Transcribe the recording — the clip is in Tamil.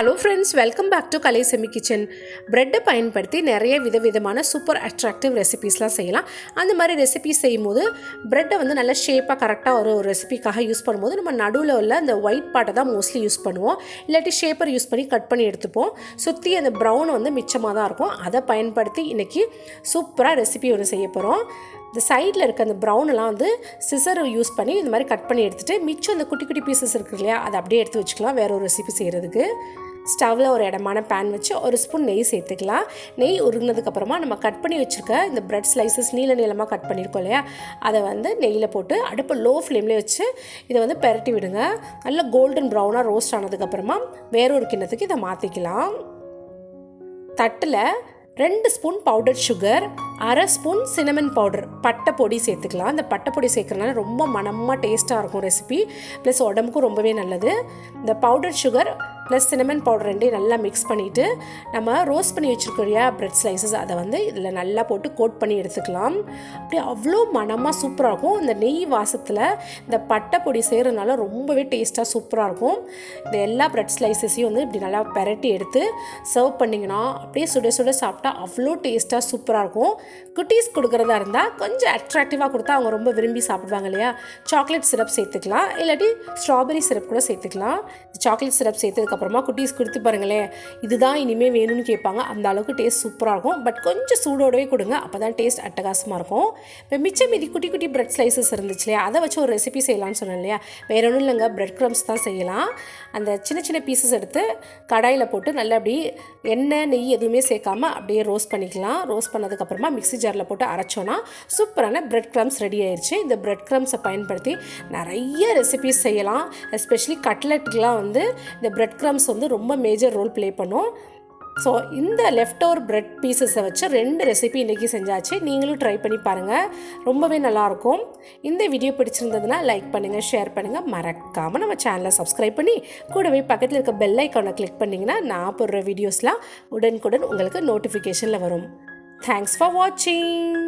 Hello friends, welcome back to Kalai semi kitchen. ப்ரெட்டை பயன்படுத்தி நிறைய விதவிதமான சூப்பர் அட்ராக்டிவ் ரெசிபீஸ்லாம் செய்யலாம். அந்த மாதிரி ரெசிபீஸ் செய்யும்போது ப்ரெட்டை வந்து நல்ல ஷேப்பாக கரெக்டாக ஒரு ரெசிபிக்காக யூஸ் பண்ணும்போது நம்ம நடுவில் உள்ள அந்த ஒயிட் பார்ட்டை தான் மோஸ்ட்லி யூஸ் பண்ணுவோம். இல்லாட்டி ஷேப்பர் யூஸ் பண்ணி கட் பண்ணி எடுத்துப்போம். சுற்றி அந்த ப்ரௌன் வந்து மிச்சமாக தான் இருக்கும். அதை பயன்படுத்தி இன்றைக்கி சூப்பராக ரெசிபி ஒன்று செய்ய போகிறோம். இந்த சைடில் இருக்க அந்த ப்ரௌனெல்லாம் வந்து சிசரை யூஸ் பண்ணி இந்த மாதிரி கட் பண்ணி எடுத்துகிட்டு மிச்சம் அந்த குட்டி குட்டி பீசஸ் இருக்குது இல்லையா, அதை அப்படியே எடுத்து வச்சுக்கலாம் வேறு ஒரு ரெசிபி செய்கிறதுக்கு. ஸ்டவ்வில் ஒரு இடமான பேன் வச்சு ஒரு ஸ்பூன் நெய் சேர்த்துக்கலாம். நெய் உருகினதுக்கப்புறமா நம்ம கட் பண்ணி வச்சுருக்க இந்த ப்ரெட் ஸ்லைசஸ் நீளமாக கட் பண்ணியிருக்கோம் இல்லையா, அதை வந்து நெய்யில் போட்டு அடுப்பு லோ ஃப்ளேம்லேயே வச்சு இதை வந்து பெரட்டி விடுங்க. நல்லா கோல்டன் ப்ரௌனாக ரோஸ்ட் ஆனதுக்கப்புறமா வேறொரு கிண்ணத்துக்கு இதை மாற்றிக்கலாம். தட்டில் 2 spoon powder sugar, 1/2 spoon cinnamon powder பட்டை பொடி சேர்த்துக்கலாம். இந்த பட்டை பொடி சேர்க்குறதுனால ரொம்ப மனமாக டேஸ்ட்டாக இருக்கும் ரெசிபி, ப்ளஸ் உடம்புக்கும் ரொம்பவே நல்லது. இந்த powder sugar plus cinnamon powder ரெண்டையும் நல்லா மிக்ஸ் பண்ணிவிட்டு நம்ம ரோஸ்ட் பண்ணி வச்சுருக்கிற ப்ரெட் ஸ்லைசஸ் அதை வந்து இதில் நல்லா போட்டு கோட் பண்ணி எடுத்துக்கலாம். அப்படியே அவ்வளோ மனமாக சூப்பராக இருக்கும். இந்த நெய் வாசத்தில் இந்த பட்டை பொடி செய்கிறதுனால ரொம்பவே டேஸ்ட்டாக சூப்பராக இருக்கும். இந்த எல்லா ப்ரெட் ஸ்லைசஸையும் வந்து இப்படி நல்லா பெரட்டி எடுத்து சர்வ் பண்ணிங்கன்னா அப்படியே சுட சுட சாப்பிட்டா அவ்வளோ டேஸ்ட்டாக சூப்பராக இருக்கும். குட்டீஸ் கொடுக்குறதா இருந்தால் கொஞ்சம் அட்ராக்டிவாக கொடுத்தா அவங்க ரொம்ப விரும்பி சாப்பிடுவாங்க இல்லையா. சாக்லேட் சிரப் சேர்த்துக்கலாம், இல்லாட்டி ஸ்ட்ராபெரி சிரப் கூட சேர்த்துக்கலாம். சாக்லேட் சிரப் சேர்த்ததுக்கப்புறமா குட்டீஸ் கொடுத்து பாருங்களேன், இதுதான் இனிமேல் வேணும்னு கேட்பாங்க. அந்த அளவுக்கு டேஸ்ட் சூப்பராக இருக்கும். பட் கொஞ்சம் சூடோடவே கொடுங்க, அப்போ தான் டேஸ்ட் அட்டகாசமாக இருக்கும். இப்போ மிச்சம் மீதி குட்டி குட்டி ப்ரெட் ஸ்லைசஸ் இருந்துச்சு இல்லையா, அதை வச்சு ஒரு ரெசிபி செய்யலாம்னு சொன்னேன் இல்லையா. வேறு ஒன்றும் இல்லைங்க, ப்ரெட் க்ரம்ஸ் தான் செய்யலாம். அந்த சின்ன சின்ன பீசஸ் எடுத்து கடாயில் போட்டு நல்லா அப்படி எண்ணெய் நெய் எதுவுமே சேர்க்காமல் அப்படியே ரோஸ்ட் பண்ணிக்கலாம். ரோஸ்ட் பண்ணதுக்கப்புறமா மிக்ஸி ஜாரில் போட்டு அரைச்சோன்னா சூப்பரான ப்ரெட் க்ரம்ஸ் ரெடி ஆயிடுச்சு. இந்த ப்ரெட் க்ரம்ஸை பயன்படுத்தி நிறைய ரெசிபிஸ் செய்யலாம். எஸ்பெஷலி கட்லெட்டுக்கெலாம் வந்து இந்த ப்ரெட் க்ரம்ஸ் வந்து ரொம்ப மேஜர் ரோல் ப்ளே பண்ணும். ஸோ இந்த லெஃப்ட் ஓவர் ப்ரெட் பீசஸை வச்சு 2 ரெசிபி இன்றைக்கி செஞ்சாச்சு. நீங்களும் ட்ரை பண்ணி பாருங்கள், ரொம்பவே நல்லாயிருக்கும். இந்த வீடியோ பிடிச்சிருந்ததுன்னா லைக் பண்ணுங்கள், ஷேர் பண்ணுங்கள், மறக்காமல் நம்ம சேனலை சப்ஸ்கிரைப் பண்ணி கூடவே பக்கத்தில் இருக்க பெல் ஐக்கானை கிளிக் பண்ணிங்கன்னா நான் போடுற வீடியோஸ்லாம் உடனுக்குடன் உங்களுக்கு நோட்டிஃபிகேஷனில் வரும். தேங்க்ஸ் ஃபார் வாட்சிங்.